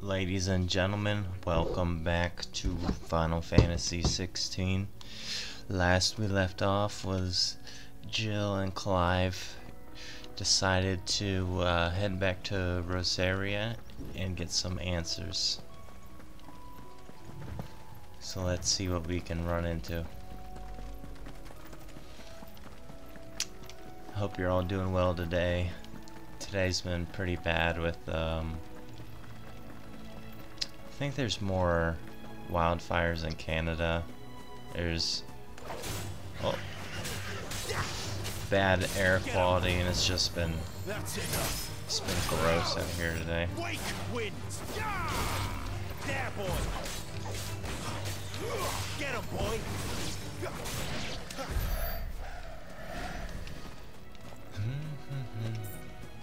Ladies and gentlemen, welcome back to Final Fantasy 16. Last we left off was Jill and Clive decided to head back to Rosaria and get some answers. So let's see what we can run into. Hope you're all doing well today. Today's been pretty bad with I think there's more wildfires in Canada. There's bad air quality, and it's been gross out here today. Wake wins. There, boy. Get him, boy.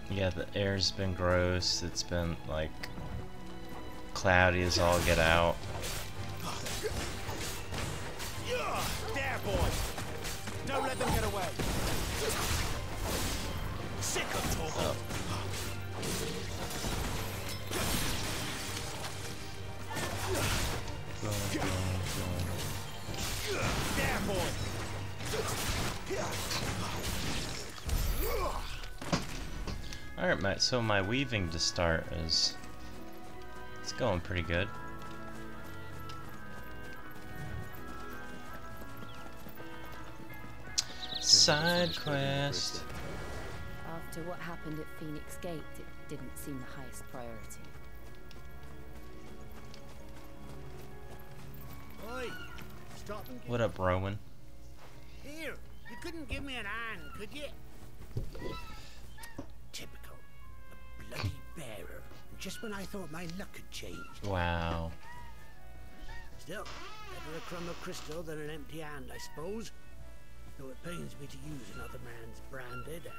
Yeah, the air's been gross. It's been like cloudy as all get out. There, boy. Don't let them get away. Sick of talking. There, boy. Alright, so my weaving to start is it's going pretty good. Side quest. After what happened at Phoenix Gate, it didn't seem the highest priority. Oi, stop and What up, Rowan? Here, you couldn't give me an hand, could you? Typical. A bloody bearer. Just when I thought my luck had changed. Wow. Still, better a crumb of crystal than an empty hand, I suppose. Though it pains me to use another man's branded.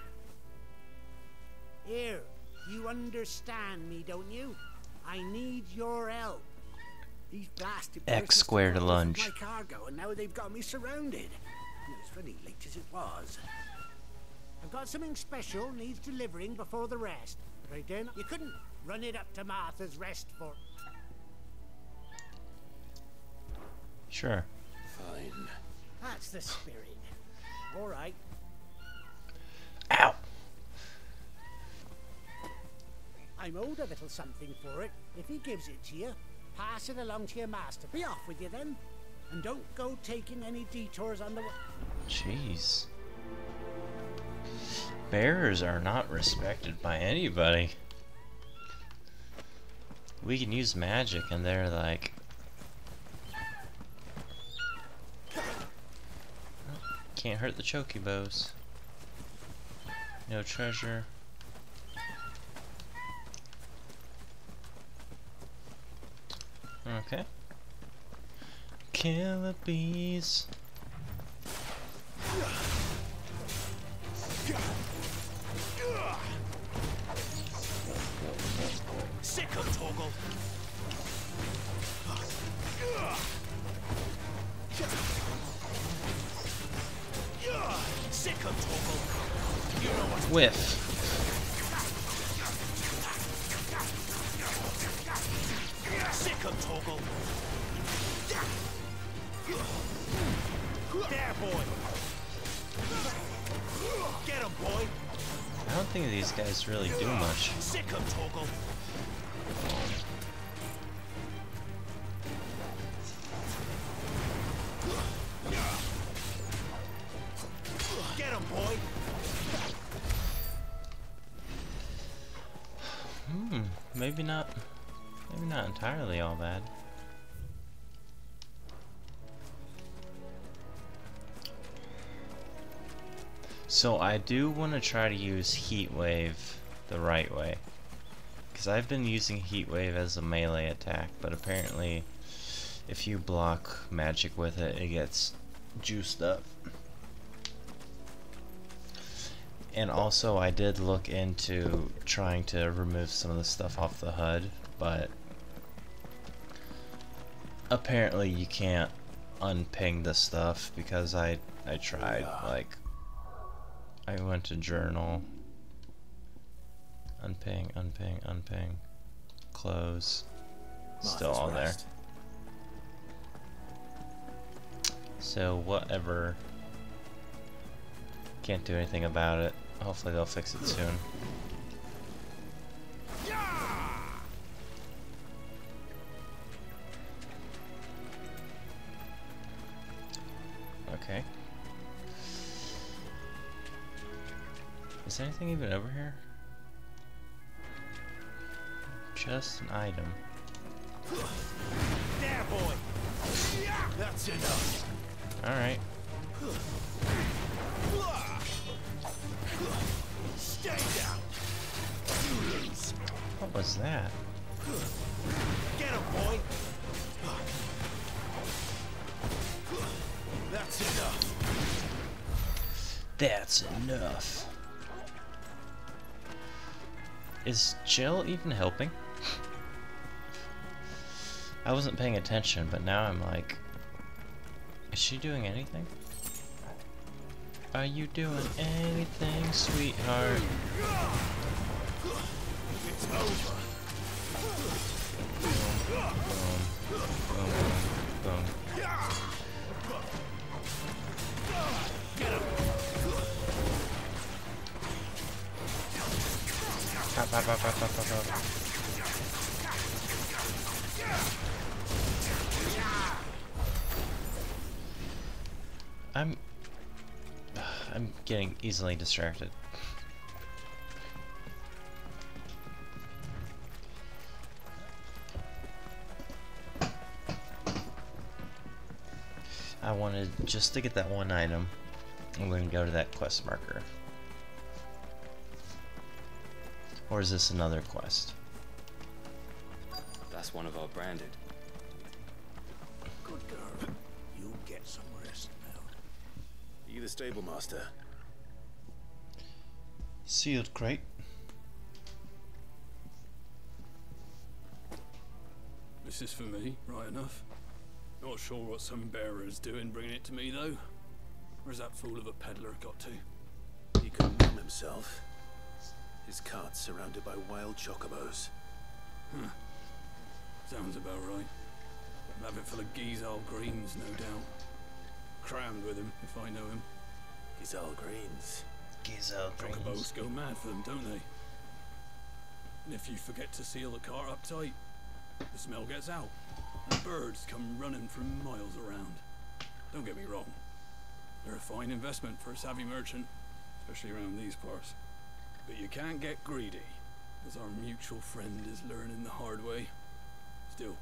Here, you understand me, don't you? I need your help. These blasted X squared to lunge. my cargo, and now they've got me surrounded. And it's funny, late as it was. I've got something special needs delivering before the rest. Right then, you couldn't run it up to Martha's Rest for... Sure. Fine. That's the spirit. All right. Ow! I'm owed a little something for it. If he gives it to you, pass it along to your master. Be off with you then. And don't go taking any detours on the way. Jeez. Bearers are not respected by anybody. We can use magic and they're like... Can't hurt the chokibos. No treasure. Okay. Killer bees. Sick of Toggle. Sick of Toggle. You know what? Whiff. Sick of Toggle. There, boy. Get him, boy. I don't think these guys really do much. Sick of Toggle. Get him, boy. Maybe not entirely all bad. So I do want to try to use Heat Wave the right way, because I've been using Heat Wave as a melee attack, but apparently if you block magic with it, it gets juiced up. And also I did look into trying to remove some of the stuff off the HUD, but apparently you can't unping the stuff, because I tried. Like, I went to journal, unping, close. still all there. So whatever. Can't do anything about it. Hopefully they'll fix it soon. Okay. Is anything even over here? Just an item. There, boy. That's enough. Alright. Stay down. What was that? Get him, boy. That's enough. That's enough. Is Jill even helping? I wasn't paying attention, but now I'm like, is she doing anything? Are you doing anything, sweetheart? It's over. Boom, boom, boom, boom. Get him. Up, up, up, up, up, up, up. I'm getting easily distracted. I wanted just to get that one item. I'm going to go to that quest marker. Or is this another quest? That's one of our branded. Good girl. You get some rest now. You the stable master? Sealed crate. This is for me, right enough. Not sure what some bearer's doing bringing it to me, though. Where's that fool of a peddler got to? He couldn't help himself. His cart's surrounded by wild chocobos. Huh. Sounds about right. I'll have it full of Gizal greens, no doubt. Crammed with him, if I know him. Gizal greens. Gizal Chocobos go mad for them, don't they? And if you forget to seal the cart up tight, the smell gets out, and birds come running from miles around. Don't get me wrong. They're a fine investment for a savvy merchant, especially around these parts. But you can't get greedy, as our mutual friend is learning the hard way. Still,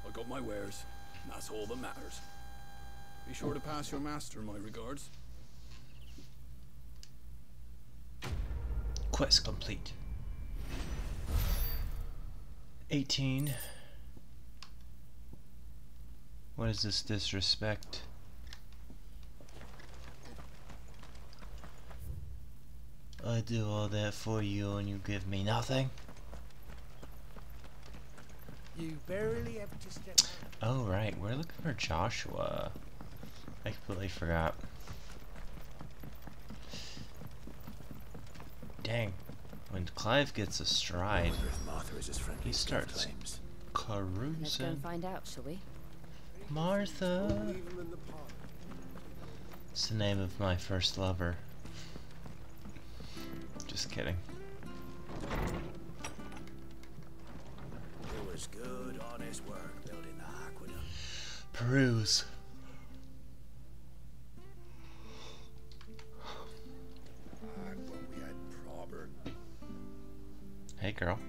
I got my wares, and that's all that matters. Be sure to pass your master my regards. Quest complete. 18. What is this disrespect? I do all that for you and you give me nothing? You barely have to step out. Oh right, we're looking for Joshua. I completely forgot. Dang. When Clive gets astride, I wonder if Martha is as friendly he as Clive starts claims. Let's go and carousing. find out, shall we? Martha! Leave them in the pod. It's the name of my first lover. Just kidding. It was good, honest work building the aqueduct. Peruse. Back when we had Probert. Hey girl.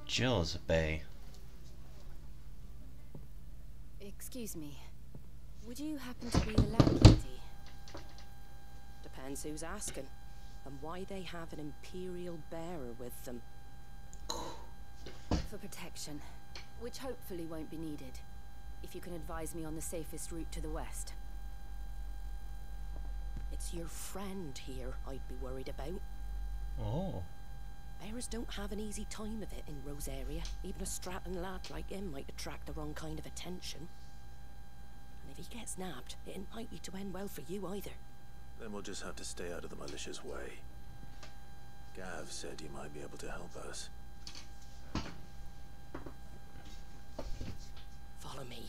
Jill is a bae. Excuse me. Would you happen to be the landlady? Depends who's asking, and why they have an imperial bearer with them. For protection, which hopefully won't be needed. If you can advise me on the safest route to the west. It's your friend here I'd be worried about. Oh. Bearers don't have an easy time of it in Rose area. Even a Stratton lad like him might attract the wrong kind of attention. And if he gets nabbed, it ain't likely to end well for you either. Then we'll just have to stay out of the malicious way. Gav said he might be able to help us. Follow me.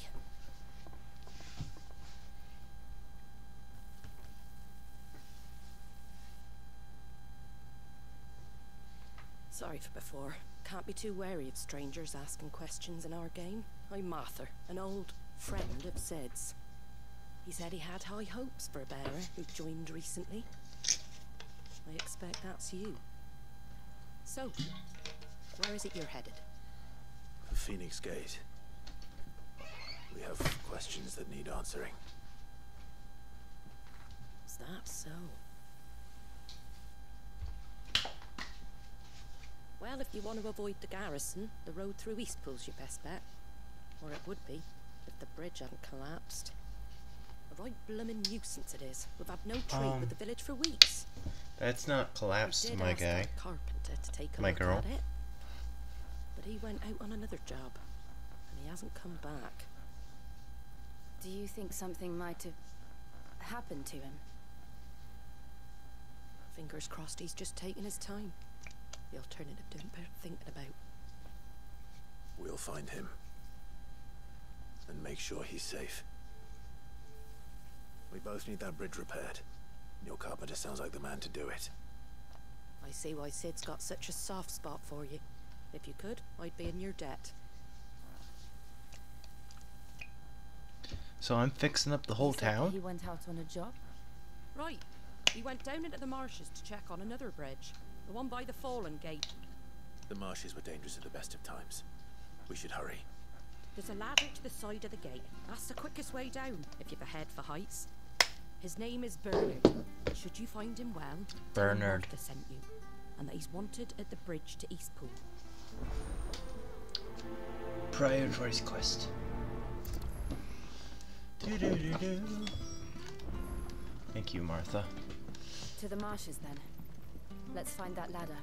Sorry for before. Can't be too wary of strangers asking questions in our game. I'm Martha, an old friend of Zed's. He said he had high hopes for a bearer who joined recently. I expect that's you. So, where is it you're headed? For Phoenix Gate. We have questions that need answering. Is that so? Well, if you want to avoid the garrison, the road through Eastpool's your best bet. Or it would be, if the bridge hadn't collapsed. A right bloomin' nuisance it is. We've had no trade with the village for weeks. That's not collapsed, my guy. Carpenter to take a My look girl. at it. But he went out on another job, and he hasn't come back. Do you think something might have happened to him? Fingers crossed he's just taking his time. The alternative don't bear thinking about. We'll find him. And make sure he's safe. We both need that bridge repaired. Your carpenter sounds like the man to do it. I see why Sid's got such a soft spot for you. If you could, I'd be in your debt. So I'm fixing up the whole You said town? He went out on a job? Right. He went down into the marshes to check on another bridge. The one by the Fallen Gate. The marshes were dangerous at the best of times. We should hurry. There's a ladder to the side of the gate. That's the quickest way down, if you've a head for heights. His name is Bernard. Should you find him well, tell him Bernard. Martha sent you, and that he's wanted at the bridge to Eastpool. Prioritize quest. Do-do-do-do. Thank you, Martha. To the marshes, then. Let's find that ladder.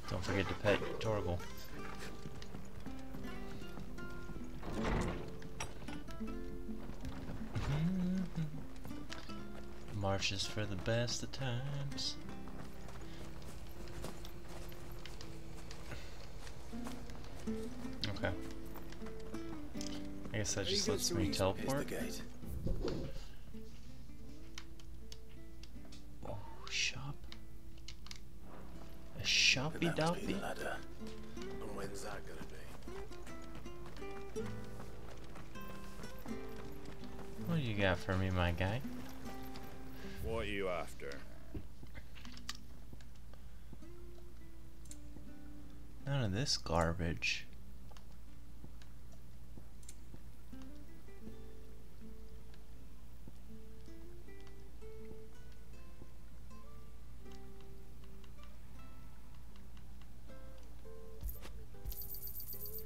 Don't forget to pet Torgal. Marches for the best of times. Okay. I guess that just lets me teleport. Here's the gate. Oh, shop. A shoppy That must be doppy. the ladder. And when's that gonna be? What do you got for me, my guy? What are you after? None of this garbage.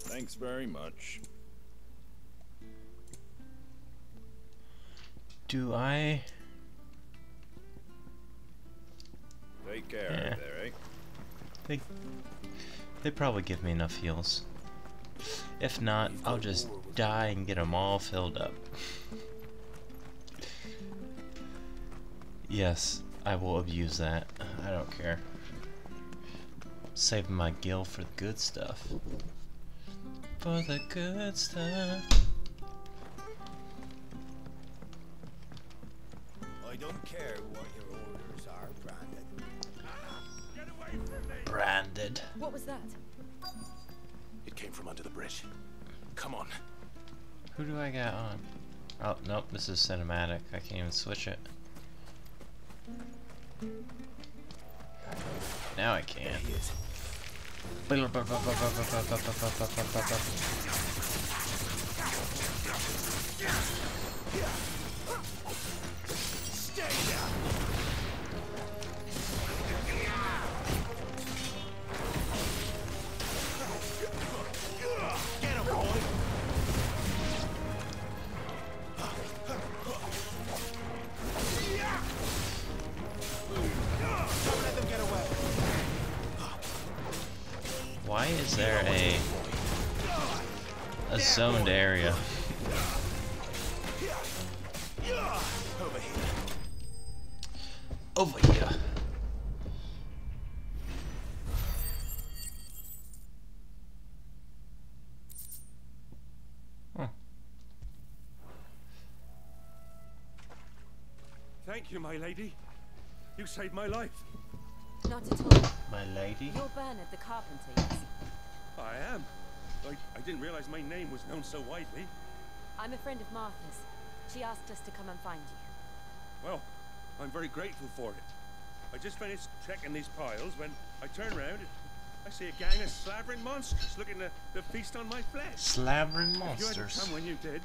Thanks very much. Do I? Take care Yeah. out there, eh? They probably give me enough heals. If not, I'll just die and get them all filled up. Yes, I will abuse that. I don't care. Saving my gil for the good stuff. For the good stuff. I don't care what your orders are, Brandon. Get away from me! Branded. What was that? It came from under the bridge. Come on. Who do I got on? Oh, nope, this is cinematic. I can't even switch it. Now I can. There he is. Stay down! Get him, boy! Don't let them get away! Why is there a zoned area? Over here. Over here. you, my lady. You saved my life. Not at all. My lady? You're Bernard the carpenter, yes? I am. I didn't realize my name was known so widely. I'm a friend of Martha's. She asked us to come and find you. Well, I'm very grateful for it. I just finished checking these piles when I turn around and I see a gang of slavering monsters looking to feast on my flesh. Slavering If you monsters. hadn't come when you did,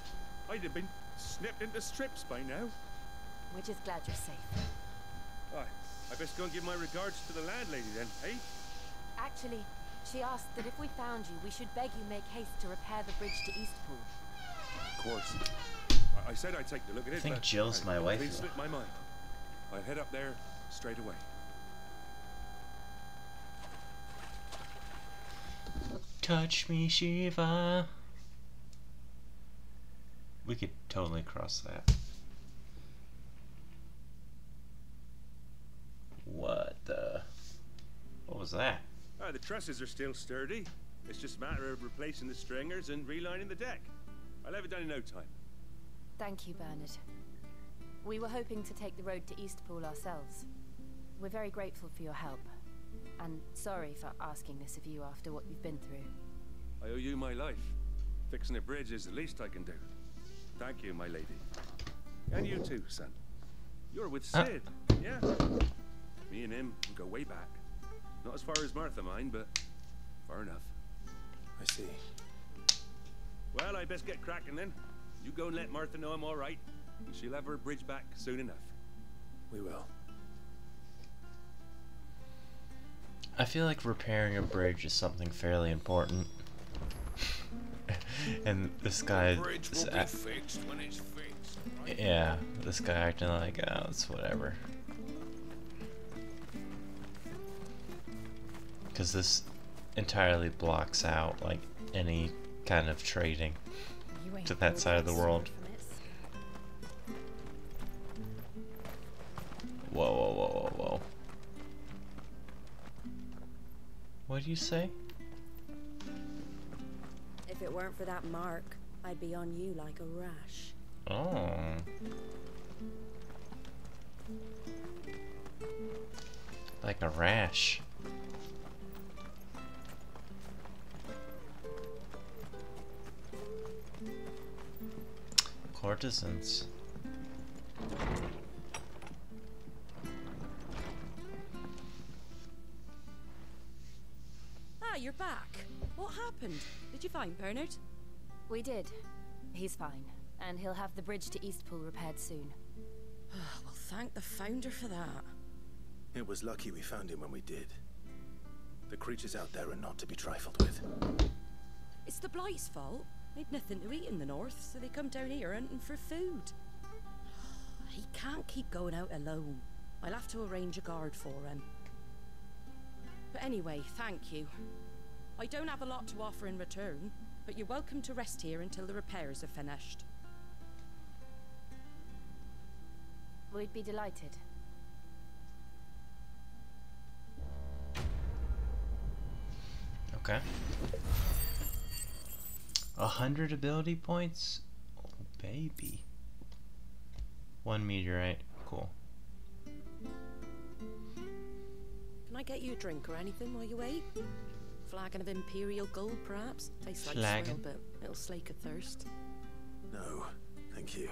I'd have been snipped into strips by now. We're just glad you're safe. I best go and give my regards to the landlady then, eh? Actually, she asked that if we found you, we should beg you make haste to repair the bridge to Eastpool. Of course. I said I'd take a look at it, I think but Jill's my wife. It slipped my mind. I'll head up there straight away. Touch me, Shiva. We could totally cross that. What the? What was that? The trusses are still sturdy. It's just a matter of replacing the stringers and relining the deck. I'll have it done in no time. Thank you, Bernard. We were hoping to take the road to Eastpool ourselves. We're very grateful for your help. And sorry for asking this of you after what you've been through. I owe you my life. Fixing a bridge is the least I can do. Thank you, my lady. And you too, son. You're with Sid, yeah? Me and him go way back. Not as far as Martha, mind, but far enough. I see. Well, I best get cracking then. You go and let Martha know I'm all right. And she'll have her bridge back soon enough. We will. I feel like repairing a bridge is something fairly important. And this guy, Bridge will be fixed when it's fixed. Right? yeah, this guy acting like, oh, it's whatever. Because this entirely blocks out like any kind of trading to that side of the world. Whoa, whoa, whoa, whoa, whoa. What do you say? If it weren't for that mark, I'd be on you like a rash. Oh. Like a rash. Courtesans. Ah, you're back. What happened? Did you find Bernard? We did. He's fine. And he'll have the bridge to Eastpool repaired soon. Well, thank the founder for that. It was lucky we found him when we did. The creatures out there are not to be trifled with. It's the Blight's fault. They'd nothing to eat in the north, so they come down here hunting for food. He can't keep going out alone. I'll have to arrange a guard for him. But anyway, thank you. I don't have a lot to offer in return, but you're welcome to rest here until the repairs are finished. We'd be delighted. Okay. 100 ability points? Oh, baby. 1 meteorite. Cool. Can I get you a drink or anything while you wait? Flagon of Imperial Gold, perhaps? Tastes like Flagon? swill, but it'll slake a thirst. No, thank you.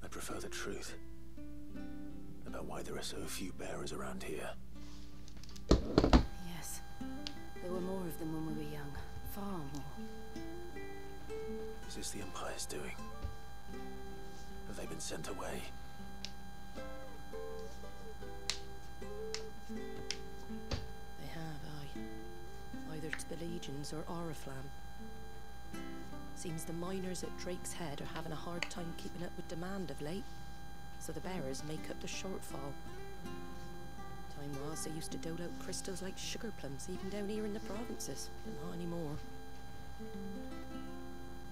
I prefer the truth about why there are so few bearers around here. Yes. There were more of them when we were young. Far more. Is this the Empire's doing? Have they been sent away? They have, aye. Either to the Legions or Oriflamme. Seems the miners at Drake's Head are having a hard time keeping up with demand of late, so the bearers make up the shortfall. Time was they used to dole out crystals like sugar plums even down here in the provinces, but not anymore.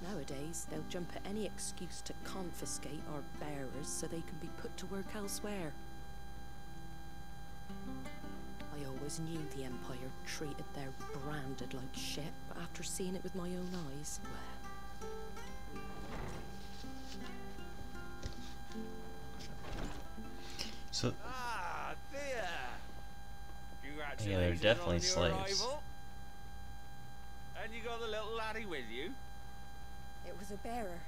Nowadays, they'll jump at any excuse to confiscate our bearers so they can be put to work elsewhere. I always knew the Empire treated their branded like shit, but after seeing it with my own eyes, well... So Ah, dear. yeah, they're Congratulations definitely on your slaves. arrival. And you got the little laddie with you? It was a bearer.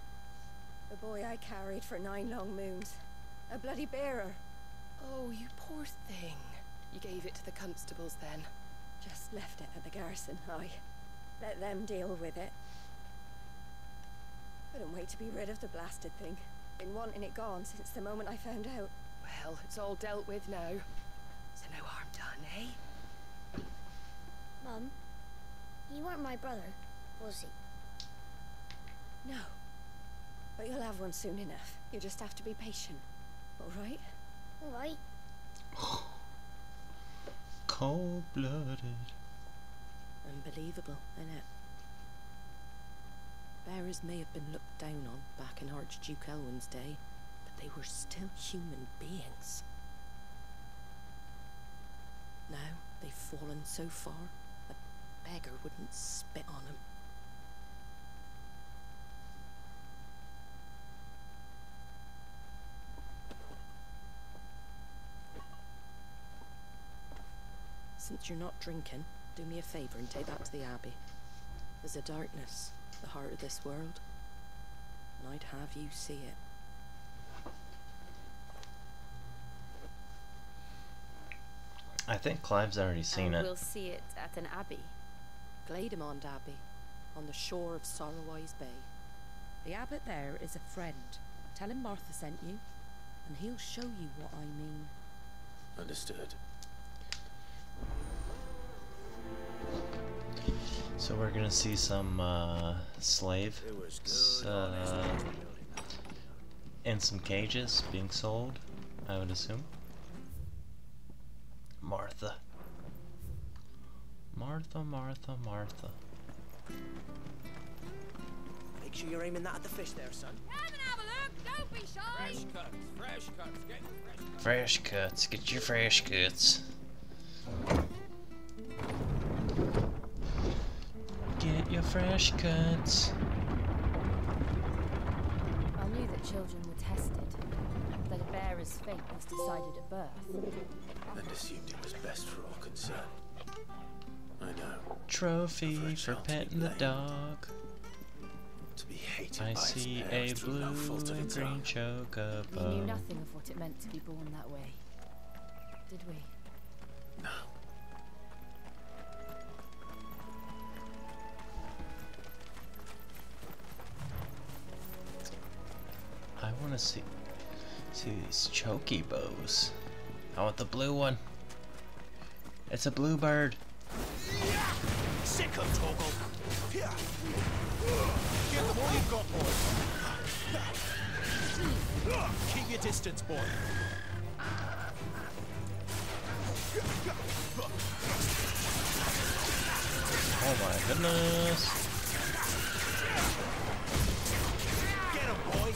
The boy I carried for 9 long moons. A bloody bearer. Oh, you poor thing. You gave it to the constables then? Just left it at the garrison, I let them deal with it. Couldn't wait to be rid of the blasted thing. Been wanting it gone since the moment I found out. Well, it's all dealt with now. So no harm done, eh? Mum, he weren't my brother, was he? No. But you'll have one soon enough. You just have to be patient. All right? All right. Cold-blooded. Unbelievable, innit? Bearers may have been looked down on back in Archduke Elwin's day, but they were still human beings. Now they've fallen so far, a beggar wouldn't spit on them. Since you're not drinking, do me a favour and take that to the Abbey. There's a darkness at the heart of this world, and I'd have you see it. I think Clive's already seen it. We'll see it at an abbey. Glaidemont Abbey, on the shore of Sorrowwise Bay. The abbot there is a friend. Tell him Martha sent you, and he'll show you what I mean. Understood. So we're gonna see some slave in some cages being sold, I would assume. Martha. Martha, Martha, Martha. Make sure you're aiming that at the fish there, son. Come and have a look, don't be shy! Fresh cuts, fresh cuts, get fresh cuts. Fresh cuts, get your fresh cuts. Get your fresh cuts. I knew that children were tested, that a bearer's fate was decided at birth. And assumed it was best for all concerned. I know. Trophy For a for child to be petting the blamed. dog. To be hated I by its see a parents through no blue fault of and its green own. We knew chocobo. nothing of what it meant to be born that way, did we? No. I want to see these choky bows. I want the blue one. It's a blue bird. Sick of Toggle. Get them all you've got, boy. Keep your distance, boy. Oh my goodness. Get him, boy.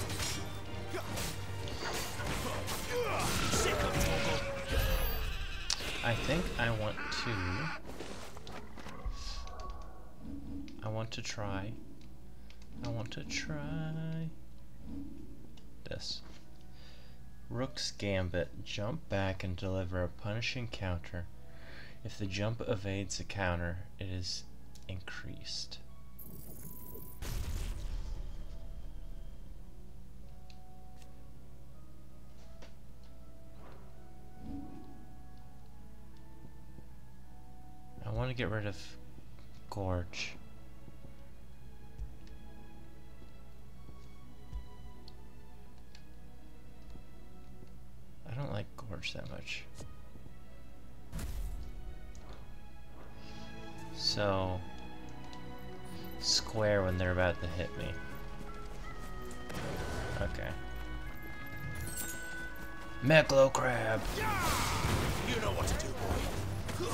Sick of Toggle. I think I want to try this. Rook's Gambit. Jump back and deliver a punishing counter. If the jump evades a counter, it is increased. I want to get rid of Gorge. I don't like Gorge that much. So, square when they're about to hit me. Okay. Meclo Crab! You know what to do, boy.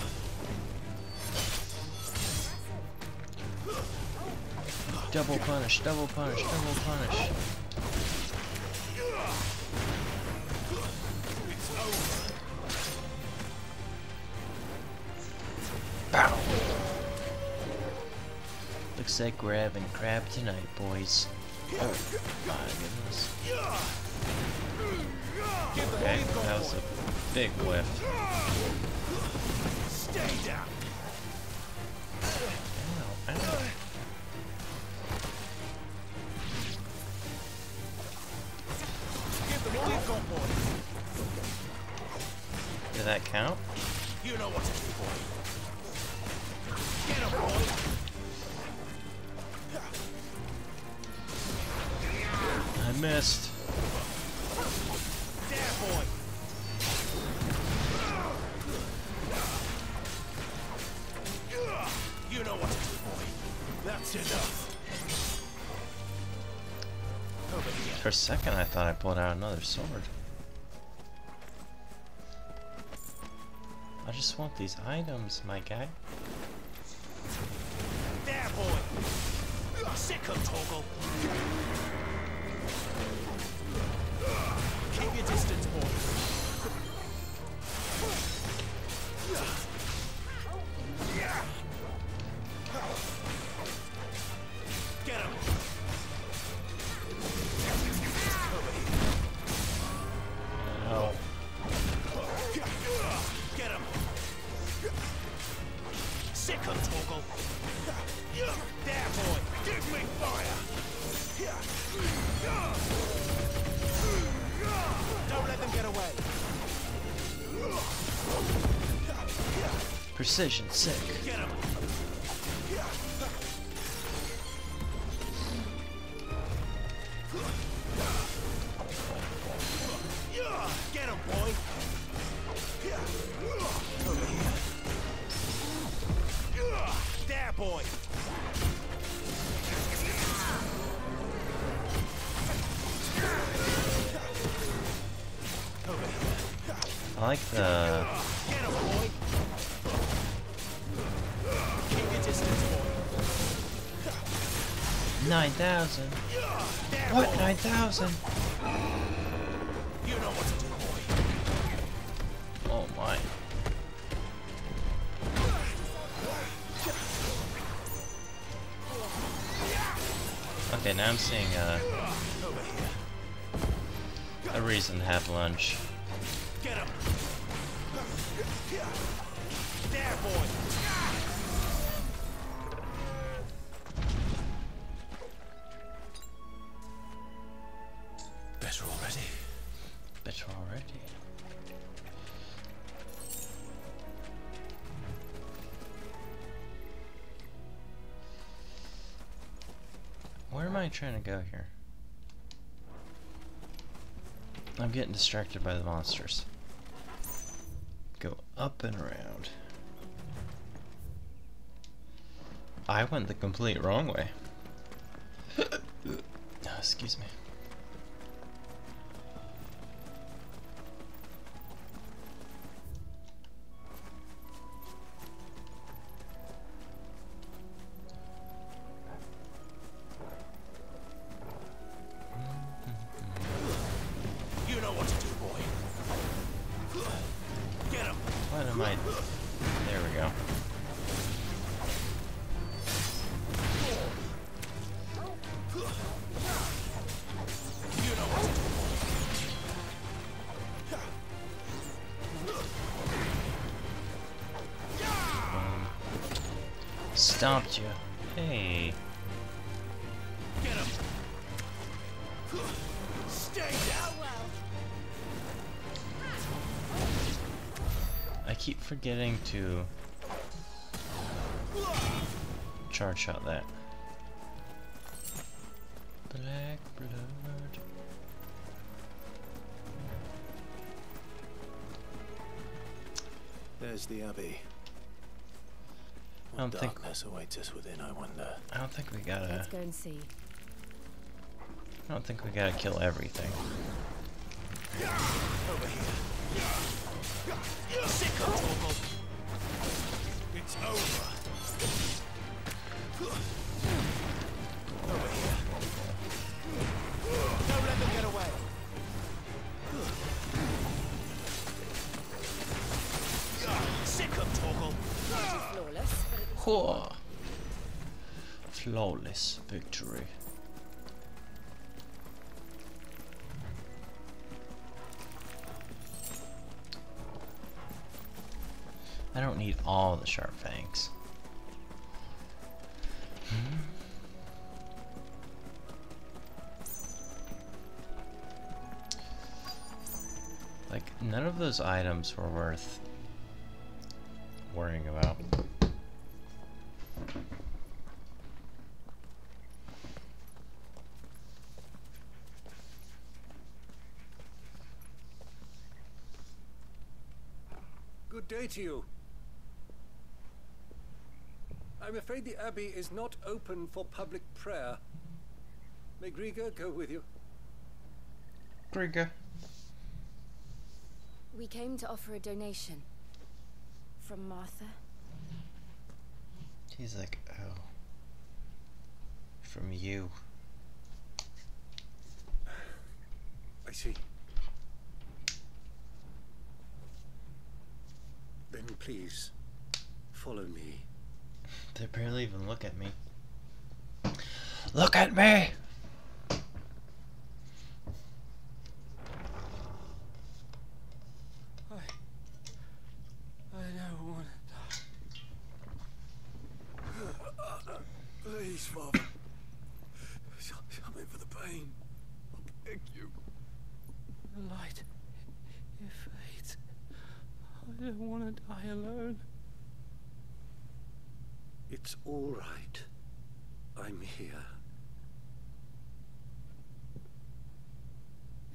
Double punish, double punish, double punish. Bow! Looks like we're having crab tonight, boys. Oh my goodness. Okay, that was a big whiff. Stay down. Ow, ow. Give them all you've got, boy. Did that count? You know what to do, boy. Get him, boy. I missed. There, boy. You know what to do, boy. That's enough. Over here. For a second, I thought I pulled out another sword. I just want these items, my guy. There, boy. Sick of Toggle. Keep your distance, boy. Get him. Oh. Get him. Sick of Toggle. There, boy. Give me fire. Don't let them get away. Precision sick. Get him. Get him, boy. Over here. There, boy. I like the Get him, boy. Keep your distance, boy. 9,000. There, What? boy. 9,000? You know what to do, boy. Oh my. Okay, now I'm seeing a reason to have lunch. Get him. There, boy. Better already. Better already. Where am I trying to go here? I'm getting distracted by the monsters. Go up and around. I went the complete wrong way. Excuse me. You know what to do, boy. Get him. What am I? There we go. You know what to do, Stomped you. Hey. Get him. Stay down. I keep forgetting to charge shot that. Black blood. There's the Abbey. I don't What think- darkness awaits us within, I wonder. I don't think we gotta. Let's go and see. I don't think we gotta kill everything. Over here. Sick of Toggle. It's over. Over here. Don't let them get away. Sick of Toggle. Flawless, but it was Whoa. Flawless victory. I don't need all the sharp fangs. Like, none of those items were worth worrying about. Good day to you. I'm afraid the Abbey is not open for public prayer. May Griga go with you? Griga. We came to offer a donation. From Martha. He's like, oh. From you. I see. Then please, follow me. They barely even look at me. Look at me! I don't want to die. Please, Father. Show me for the pain. I beg you. The light, it fades. I don't want to die alone. It's all right. I'm here.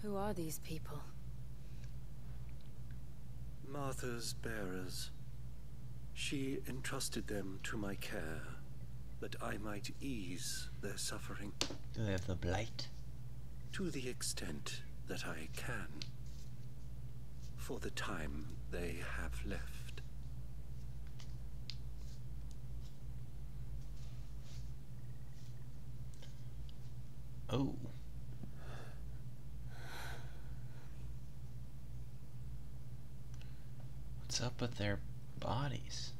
Who are these people? Martha's bearers. She entrusted them to my care, that I might ease their suffering. Do they have the blight? To the extent that I can. For the time they have left. Oh. What's up with their bodies?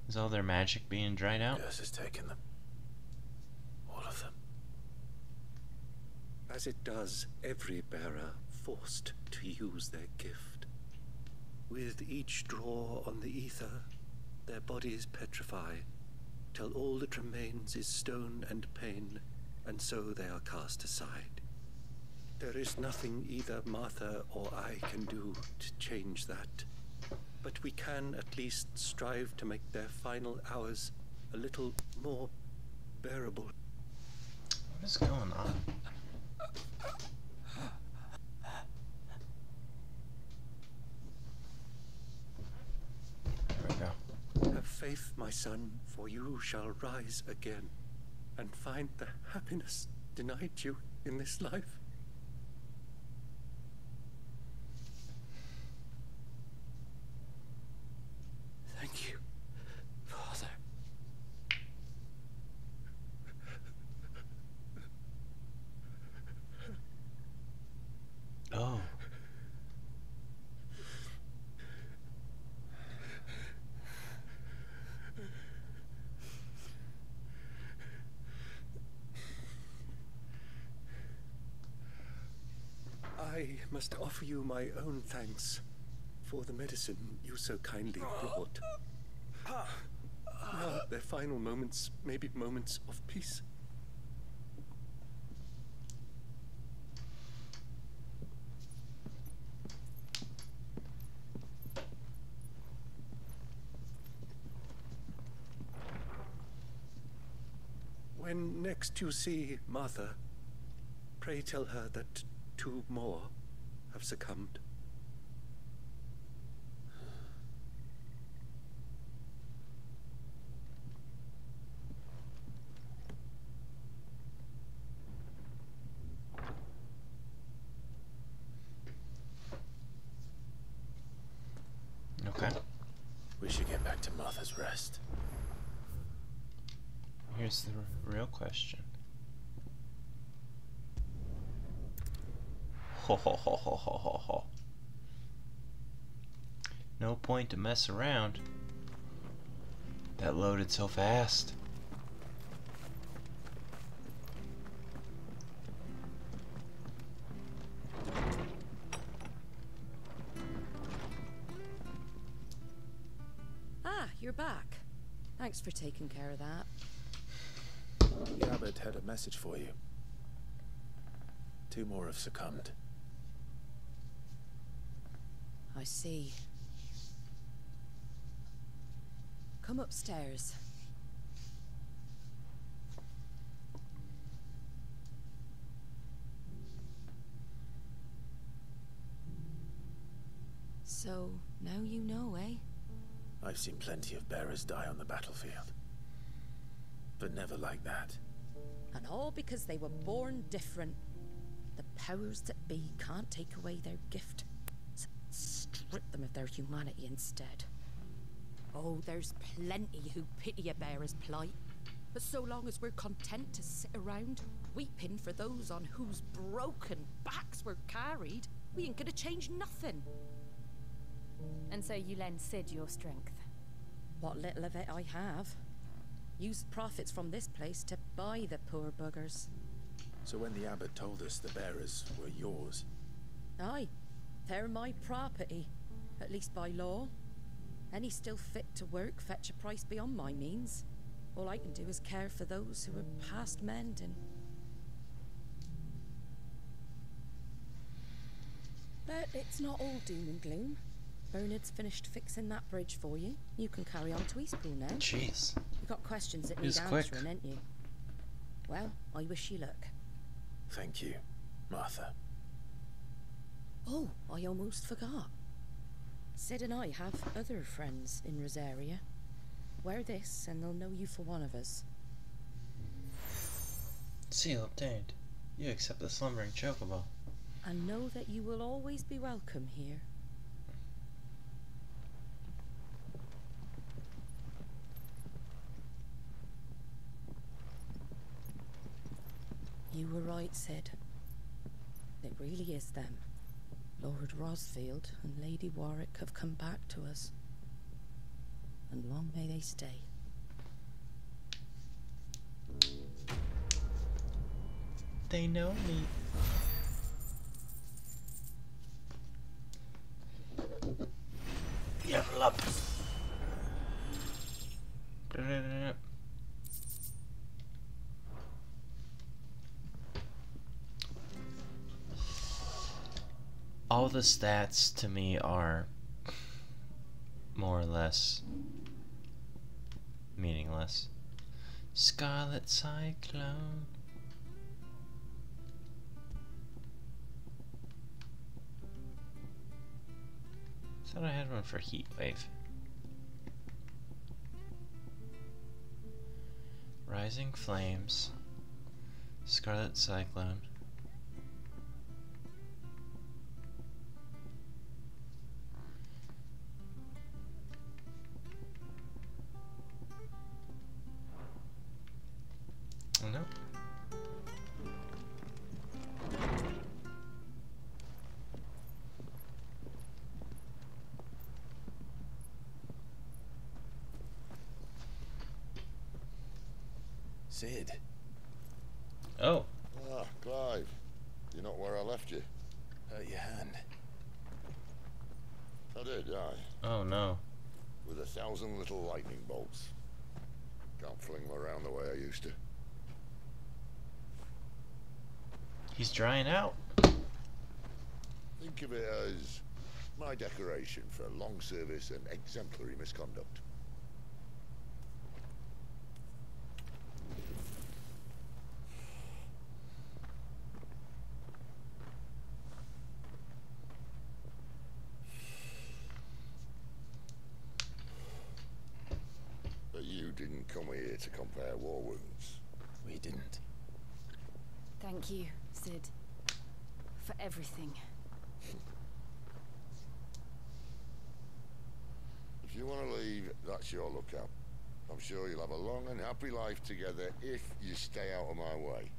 Is all their magic being dried out? Curse has taken them. All of them. As it does every bearer forced to use their gift. With each draw on the ether, their bodies petrify, till all that remains is stone and pain, and so they are cast aside. There is nothing either Martha or I can do to change that. But we can at least strive to make their final hours a little more bearable. What is going on? There we go. Have faith, my son, for you shall rise again and find the happiness denied you in this life. Thank you, Father. Oh. I must offer you my own thanks for the medicine you so kindly brought. Now, their final moments may be moments of peace. When next you see Martha, pray tell her that 2 more have succumbed. Okay. We should get back to Martha's Rest. Here's the real question. Ho ho ho ho ho ho ho. No point to mess around. That loaded so fast. you're back. Thanks for taking care of that. The abbot had a message for you. 2 more have succumbed. I see. Come upstairs. So, now you know, eh? I've seen plenty of bearers die on the battlefield. But never like that. And all because they were born different. The powers that be can't take away their gift. Strip them of their humanity instead. Oh, there's plenty who pity a bearer's plight. But so long as we're content to sit around, weeping for those on whose broken backs we're carried, we ain't gonna change nothing. And so you lend Sid your strength? What little of it I have. Use profits from this place to buy the poor buggers. So when the abbot told us the bearers were yours... Aye, they're my property, at least by law. Any still fit to work fetch a price beyond my means. All I can do is care for those who are past mending. But it's not all doom and gloom. Bernard's finished fixing that bridge for you. You can carry on to Eastpool now. Jeez. You got questions that need He's answering, quick. ain't you? Well, I wish you luck. Thank you, Martha. Oh, I almost forgot. Sid and I have other friends in Rosaria. Wear this and they'll know you for one of us. Seal obtained. You accept the slumbering chocobo. And know that you will always be welcome here. You were right, Sid. It really is them. Lord Rosfield and Lady Warwick have come back to us. And long may they stay. They know me. Level up. All the stats to me are more or less meaningless. Scarlet Cyclone. Thought I had one for Heat Wave. Rising Flames. Scarlet Cyclone. No. Sid. Oh. Ah, Clive. You're not where I left you. Hurt your hand. I did, aye. Oh no. With 1,000 little lightning bolts. Can't fling them around the way I used to. He's drying out. Think of it as my decoration for long service and exemplary misconduct. But you didn't come here to compare war wounds. We didn't. Thank you, Sid, for everything. If you want to leave, that's your lookout. I'm sure you'll have a long and happy life together if you stay out of my way.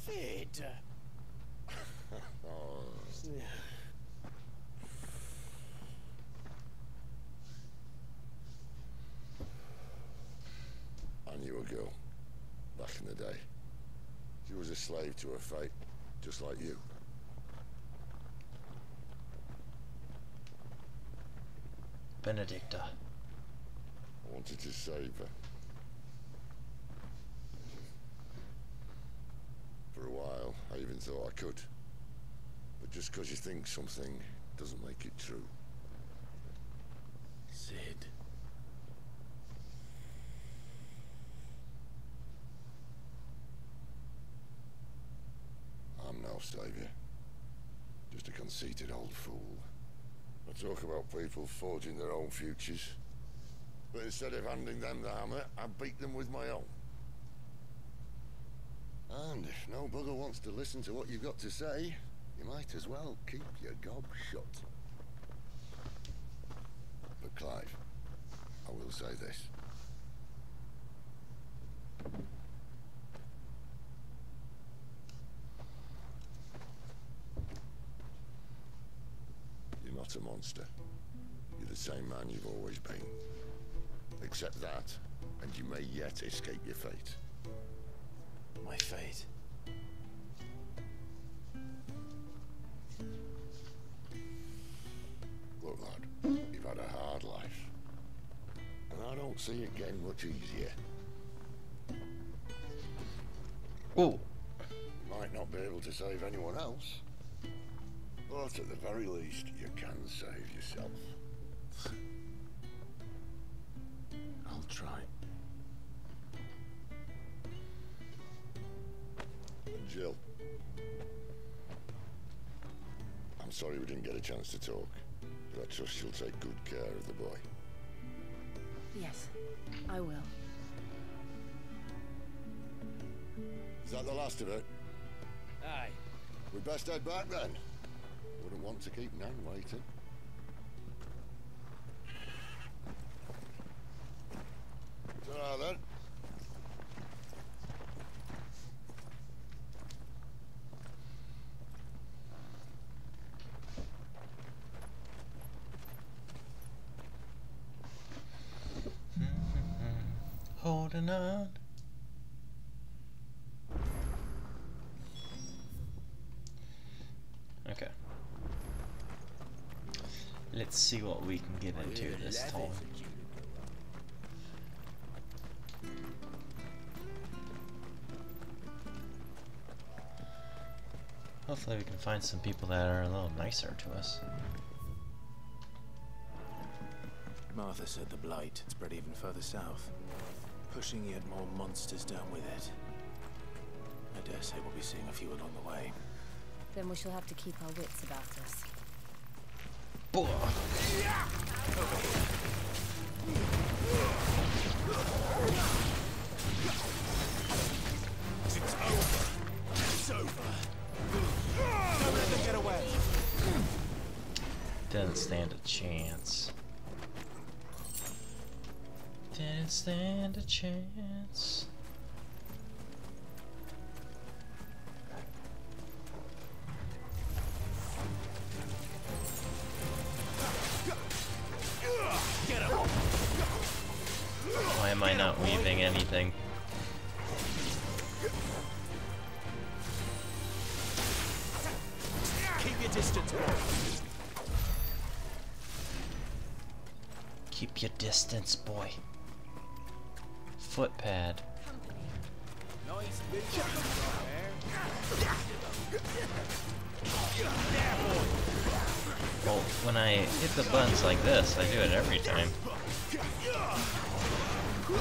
Sid. Oh. I knew a girl back in the day. She was a slave to her fate, just like you. Benedicta. wanted to save her. For a while, I even thought I could. But just because you think something doesn't make it true. Sid. I'm no savior. Just a conceited old fool. I talk about people forging their own futures. But instead of handing them the hammer, I beat them with my own. And if no bugger wants to listen to what you've got to say, you might as well keep your gob shut. But Clive, I will say this. You're not a monster. You're the same man you've always been. Accept that, and you may yet escape your fate. My fate. Look, lad, you've had a hard life. And I don't see it getting much easier. Oh. You might not be able to save anyone else. But at the very least, you can save yourself. I'll try. Jill. I'm sorry we didn't get a chance to talk, but I trust she'll take good care of the boy. Yes, I will. Is that the last of it? Aye. We'd best head back then. Wouldn't want to keep Nan waiting. Ta-ra then. Holding on. Okay. Let's see what we can get into this time. Hopefully we can find some people that are a little nicer to us. Martha said the blight had spread even further south, pushing yet more monsters down with it. I dare say we'll be seeing a few along the way. Then we shall have to keep our wits about us. It's over. It's over. Don't let them get away. Didn't stand a chance. Didn't stand a chance. Why am I not weaving anything? Keep your distance, boy. Keep your distance, boy. Footpad. Nice big there, boy. Well, when I hit the buttons like this, I do it every time. It's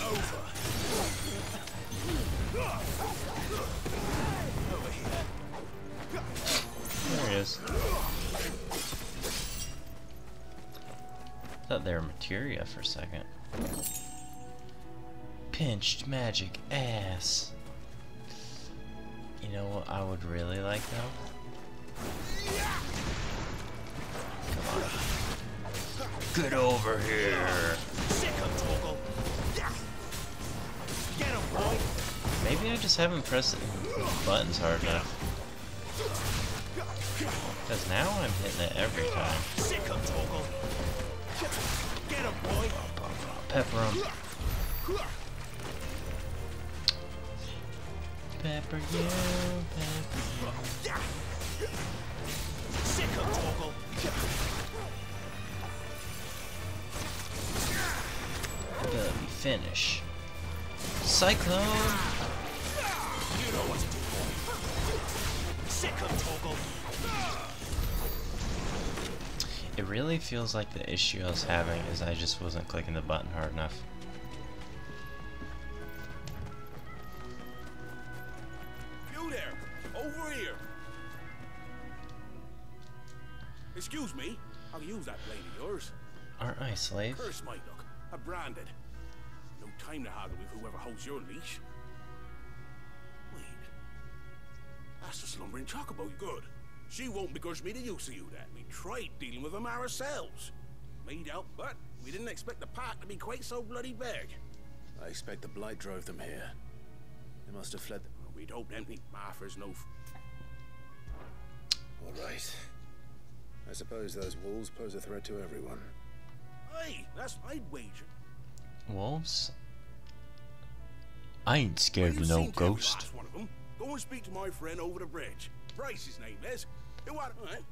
over. Over here. There he is. Thought they were materia for a second. Pinched magic ass. You know what I would really like though? Come on. Get over here. Sick of Toggle. Get him, boy. Maybe I just haven't pressed the buttons hard enough. Because now I'm hitting it every time. Sick of Toggle. Get him, boy. Pepper him. Pepper you, pepper you. Sick of Toggle. finish. Cyclone! You know what to do, boy. Sick of Toggle. It really feels like the issue I was having is I just wasn't clicking the button hard enough. You there! Over here! Excuse me, I'll use that blade of yours. Aren't I, slave? Curse my luck. I'm branded. No time to haggle with whoever holds your leash. Wait. That's the slumbering chocobo. Good. She won't begrudge me the use of you then. We tried dealing with them ourselves. Made out, but we didn't expect the pack to be quite so bloody big. I expect the blight drove them here. They must have fled. We'd hoped empty. Martha's no. All right. I suppose those wolves pose a threat to everyone. Hey, that's I'd wager. Wolves? I ain't scared of no ghost. One of them. Go and speak to my friend over the bridge. Bryce, his name is. You want it?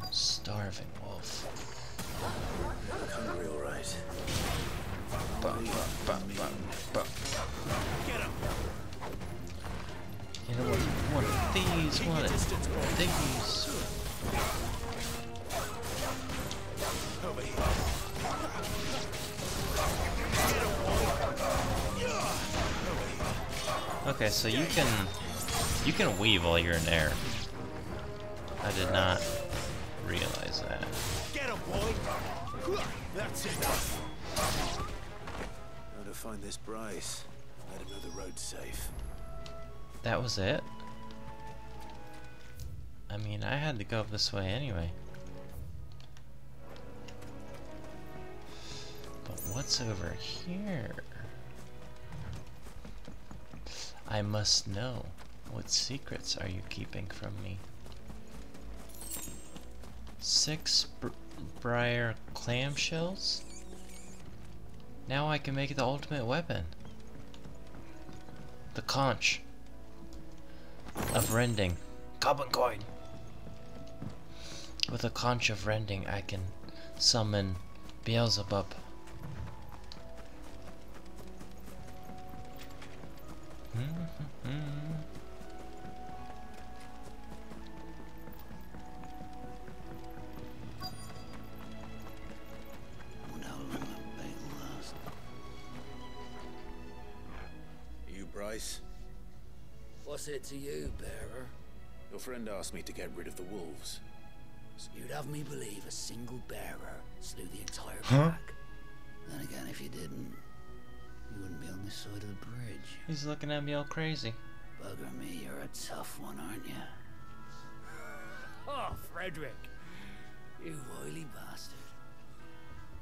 Starving wolf. Hungry, all right. Get him. You know what? One of these. One of these. Over here. Okay, so you can weave while you're in air. I did not realize that. Get him, boy. That's it. How to find this Bryce? Let him know the road's safe. That was it? I mean, I had to go this way anyway. But what's over here? I must know. What secrets are you keeping from me? 6 briar clamshells? Now I can make the ultimate weapon. The conch of rending. Goblin coin! With a conch of rending I can summon Beelzebub. You Bryce? What's it to you, bearer? Your friend asked me to get rid of the wolves. You'd have me believe a single bearer slew the entire pack. Then again, if you didn't, you wouldn't be on this side of the bridge. He's looking at me all crazy. Bugger me, you're a tough one, aren't you? Oh, Frederick. You wily bastard.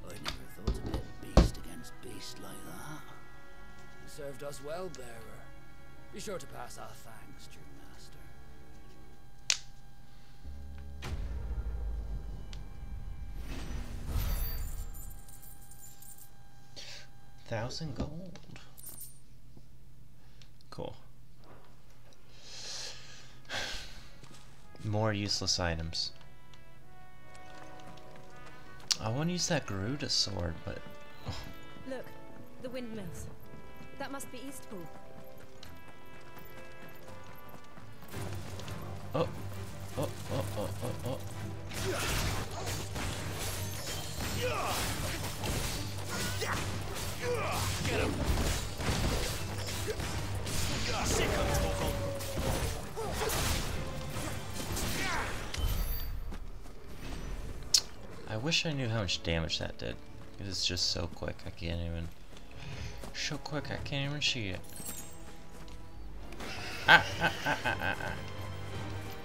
I never thought to pit beast against beast like that. You served us well, bearer. Be sure to pass our thanks, true master. 1,000 gold. Cool. More useless items. I want to use that Garuda sword, but... Look, the windmills. That must be Eastpool. Oh. Oh, oh, oh, oh, oh. Get him. Sick of Toggle. I wish I knew how much damage that did. It's just so quick, I can't even... So quick, I can't even see it. Ah, ah, ah, ah, ah, ah.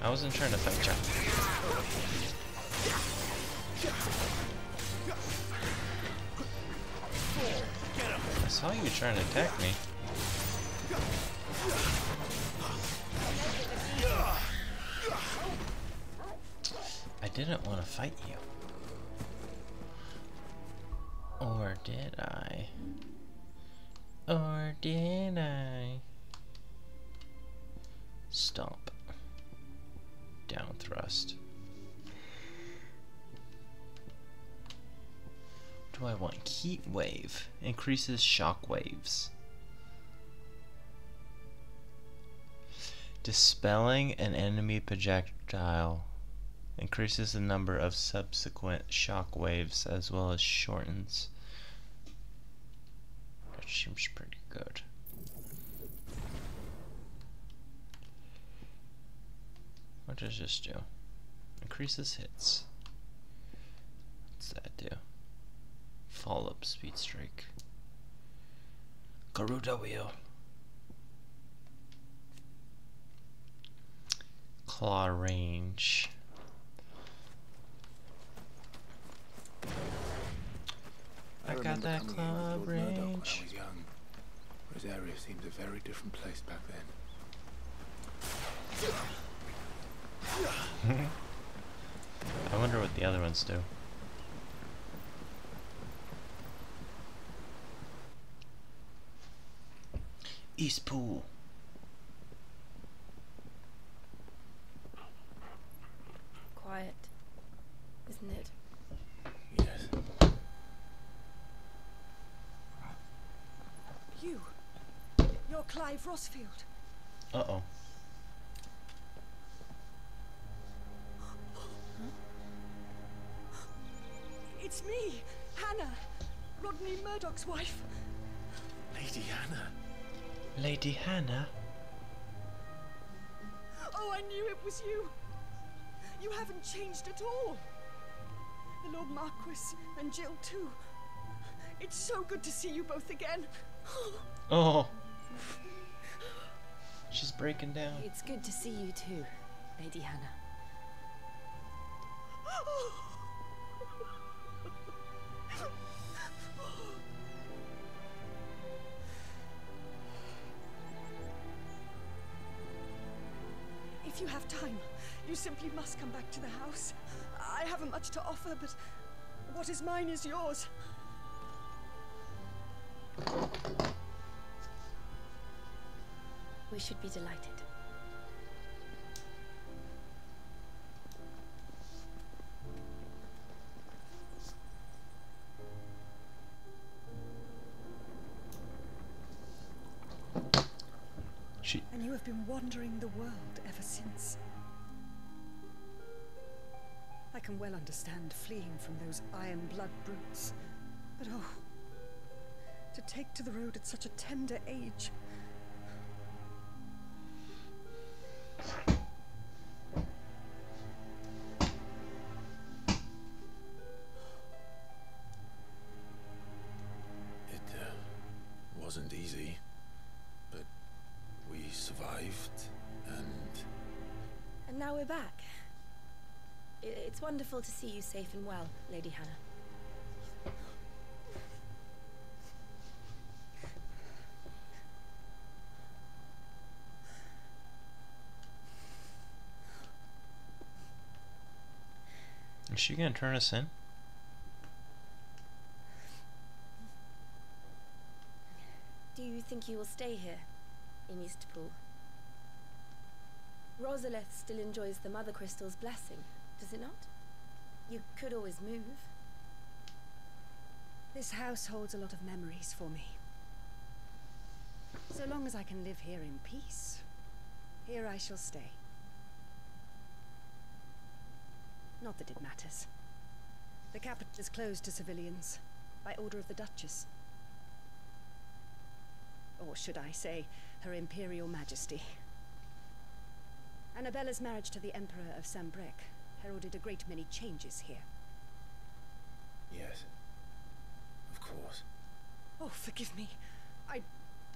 I wasn't trying to fight you. I saw you trying to attack me. I didn't want to fight you. Or did I? Or did I? Stomp. Down thrust. What do I want? Heat wave. Increases shock waves. Dispelling an enemy projectile. Increases the number of subsequent shock waves as well as shortens. That seems pretty good. What does this do? Increases hits. What's that do? Fall up speed strike. Garuda wheel. Claw range. I got that claw range. When I was young. This area seemed a very different place back then. I wonder what the other ones do. East Pool. Quiet, isn't it? Yes. You're Clive Rossfield. Uh-oh. It's me, Hannah, Rodney Murdoch's wife. Lady Hannah. Lady Hannah? Oh, I knew it was you. You haven't changed at all. The Lord Marquis and Jill too. It's so good to see you both again. Oh. She's breaking down. It's good to see you too, Lady Hannah. If you have time, you simply must come back to the house. I haven't much to offer, but what is mine is yours. We should be delighted. And you have been wandering the world ever since. I can well understand fleeing from those iron blood brutes. But oh, to take to the road at such a tender age. It wasn't easy, but we survived, And now we're back. It's wonderful to see you safe and well, Lady Hannah. Is she gonna turn us in? Do you think you will stay here, in Eastpool? Rosalith still enjoys the Mother Crystal's blessing, does it not? You could always move. This house holds a lot of memories for me. So long as I can live here in peace, here I shall stay. Not that it matters. The capital is closed to civilians, by order of the Duchess. Or should I say, Her Imperial Majesty. Annabella's marriage to the Emperor of Sambrec heralded a great many changes here. yes, of course. Oh, forgive me.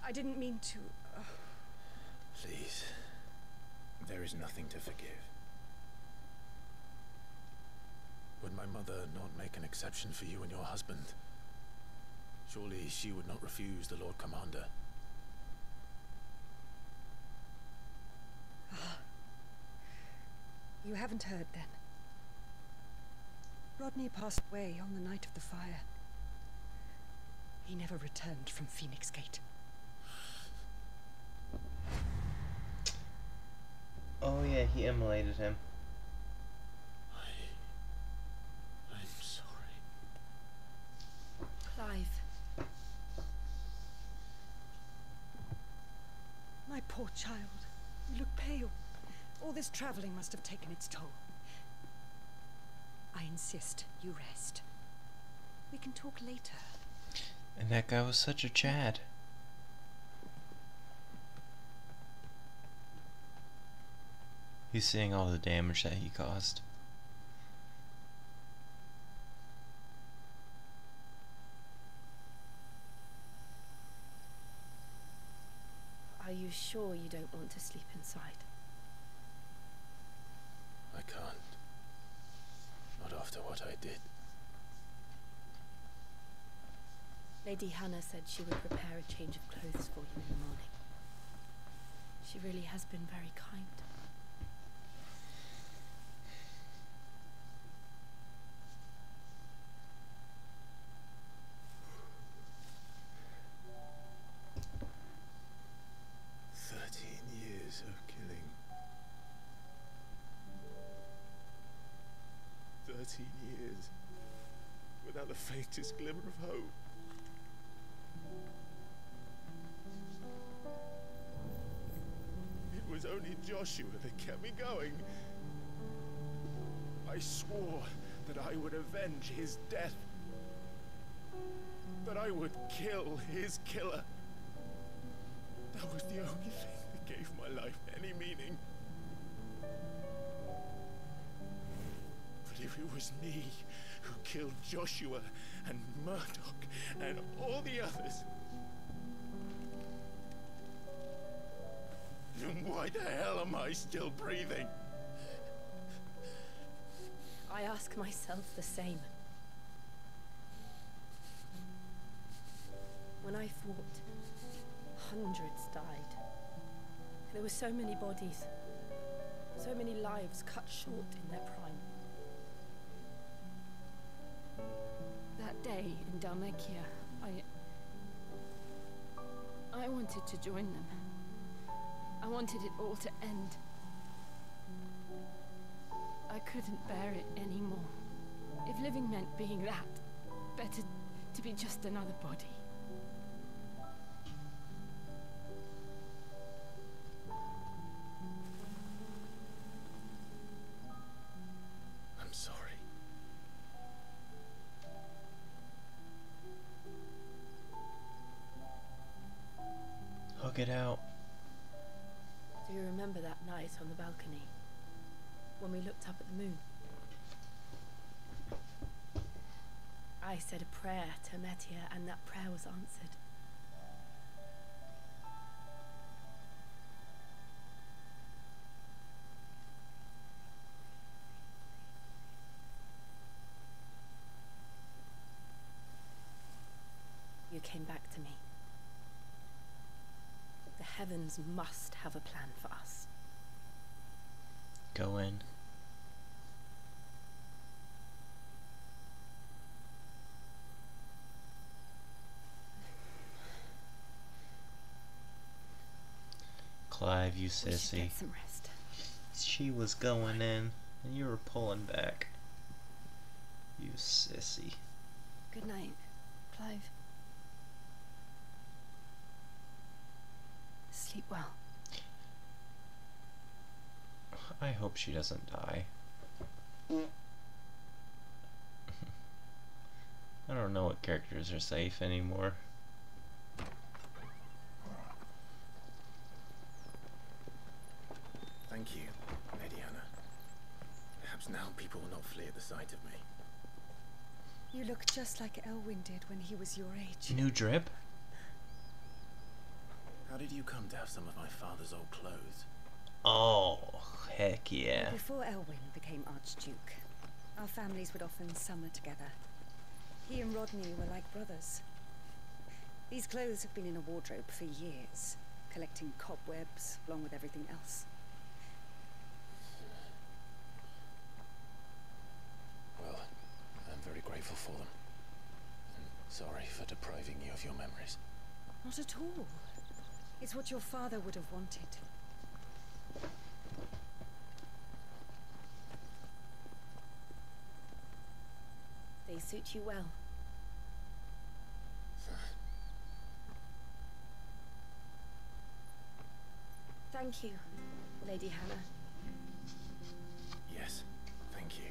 I didn't mean to... Please, there is nothing to forgive. Would my mother not make an exception for you and your husband? Surely she would not refuse the Lord Commander. You haven't heard, then. Rodney passed away on the night of the fire. He never returned from Phoenix Gate. Oh yeah, he immolated him. I'm sorry. Clive. My poor child. You look pale. All this traveling must have taken its toll. I insist you rest. We can talk later. And that guy was such a Chad. He's seeing all the damage that he caused. Are you sure you don't want to sleep inside? I can't. Not after what I did. Lady Hannah said she would prepare a change of clothes for you in the morning. She really has been very kind. Of killing. 13 years without the faintest glimmer of hope. It was only Joshua that kept me going. I swore that I would avenge his death, that I would kill his killer. That was the only thing gave my life any meaning. But if it was me who killed Joshua and Murdoch and all the others, then why the hell am I still breathing? I ask myself the same. When I fought, hundreds died. There were so many bodies, so many lives cut short in their prime. That day in Dalmekia, I wanted to join them. I wanted it all to end. I couldn't bear it anymore. If living meant being that, better to be just another body. Get out. Do you remember that night on the balcony when we looked up at the moon? I said a prayer to Metia and that prayer was answered. You came back to me. The heavens must have a plan for us. Go in. Clive, you sissy. We should get some rest. She was going in, and you were pulling back. You sissy. Good night, Clive. Sleep well. I hope she doesn't die. I don't know what characters are safe anymore. Thank you, Lady Hannah. Perhaps now people will not flee at the sight of me. You look just like Elwyn did when he was your age. New drip? How did you come to have some of my father's old clothes? Oh, heck yeah. Before Elwyn became Archduke, our families would often summer together. He and Rodney were like brothers. These clothes have been in a wardrobe for years, collecting cobwebs along with everything else. Well, I'm very grateful for them. And sorry for depriving you of your memories. Not at all. It's what your father would have wanted. They suit you well. Thank you, Lady Hannah. Yes, thank you.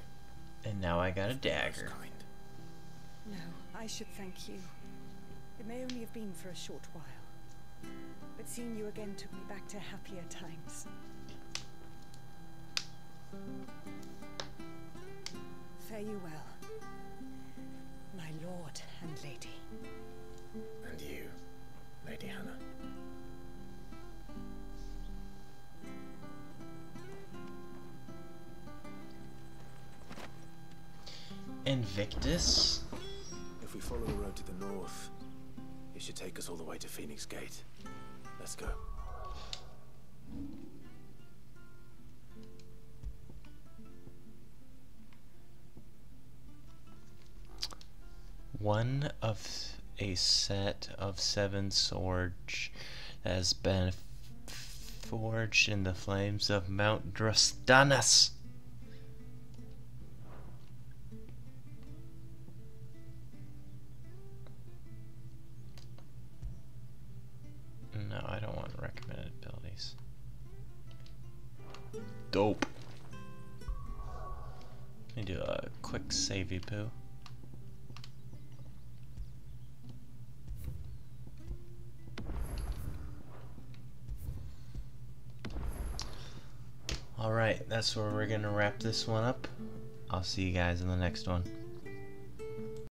And now I got a dagger. No, I should thank you. It may only have been for a short while, but seeing you again took me back to happier times. Fare you well, my lord and lady. And you, Lady Hannah. Invictus? If we follow the road to the north, it should take us all the way to Phoenix Gate. Let's go. One of a set of 7 swords that has been forged in the flames of Mount Drastanus. No, I don't want recommended abilities. Dope. Let me do a quick savey poo. Alright, that's where we're gonna wrap this one up. I'll see you guys in the next one.